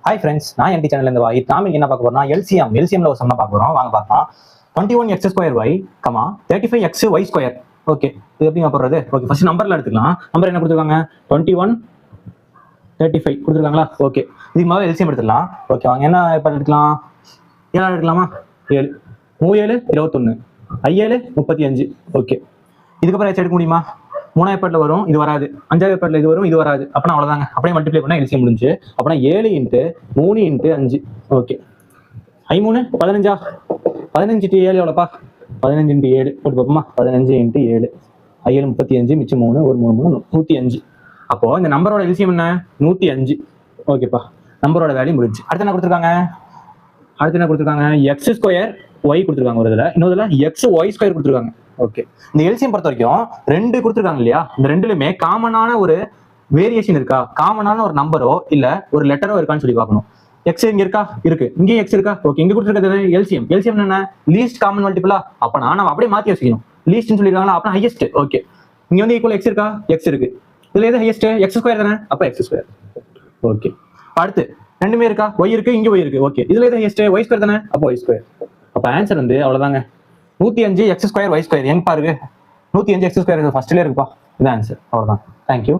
Hi friends, நான் என்டி சேனல்லேருந்து வாய் நாம என்ன பார்க்க போறோம்னா எல்சிஎம்ல ஒரு சம்மா பார்க்க போறோம். வாங்க பார்க்கலாம். 21x² y, 35x y². Okay, இது எப்படி போடுறது? ஓகே, ஃபர்ஸ்ட் நம்பர்ல எடுத்துக்கலாம். நம்பர் என்ன கொடுத்துருக்காங்க? 21 35 கொடுத்துருக்காங்களா? ஓகே, இதுக்கு மேலே எல்சிஎம் எடுத்துக்கலாம். ஓகே, வாங்க என்ன இப்போ எடுக்கலாம்? 7 எடுக்கலாமா? 7 37 21 7 35. ஓகே, இதுக்கப்புறம் எடுக்க முடியுமா? 3ஆவது பாட்டில் வரும், இது வராது. 5ஆவது பாட்டில் இது வரும், இது வராது. அப்படின்னா அவ்வளோதாங்க. அப்படியே மல்டிப்ளை பண்ணால் எல்சிஎம் முடிஞ்சு. அப்படின்னா 7 × 3 × 5. ஓகே, 3 15. 15 × 7 எவ்வளோப்பா? 15 × 7 போட்டு பார்ப்போமா? 15 × 7 7 35, மிச்சம் 3 1 3 3 105. அப்போ இந்த நம்பரோட எல்சிஎம் என்ன? 105. ஓகேப்பா, நம்பரோட வேல்யூ முடிஞ்சு. அடுத்து என்ன கொடுத்துருக்காங்க? x² y கொடுத்துருக்காங்க ஒரு இதில், இன்னொரு xy² கொடுத்துருக்காங்க. ஓகே, இந்த எல்சிஎம் பொறுத்த வரைக்கும் 2 கொடுத்துருக்காங்க இல்லையா? இந்த ரெண்டுலுமே காமனான ஒரு வேரியேஷன் இருக்கா, காமனான ஒரு நம்பரோ இல்ல ஒரு லெட்டரோ இருக்கான்னு சொல்லி பார்க்கணும். எக்ஸ் இங்க இருக்கா? இருக்கு. இங்கே எக்ஸ் இருக்கா? ஓகே, இங்க கொடுத்துருக்கிறது எல்சிஎம். எல்சிஎம் என்ன? லீஸ்ட் காமன் மல்டிபிளா? அப்பனா நம்ம அப்படியே மாத்தி வச்சுக்கணும். லீஸ்ட்னு சொல்லிருக்காங்களா? அப்பனா ஹையஸ்ட். ஓகே, இங்க வந்து ஈக்குவல் எக்ஸ் இருக்கா? எக்ஸ் இருக்கு. இதுல எது ஹையஸ்ட்? x² தானே, அப்ப x². ஓகே, அடுத்து ரெண்டுமே இருக்கா? y இருக்கு, இங்க y இருக்கு. ஓகே, இதுல எது ஹையஸ்ட்? y² தானே, அப்ப y². அப்ப ஆன்சர் வந்து அவ்வளவுதாங்க. 105 x² y². எங்க பாருங்க, 105 x² ஃபர்ஸ்ட்ல இருக்குப்பா. இது ஆன்சர். அவ்வளவுதான். தேங்க்யூ.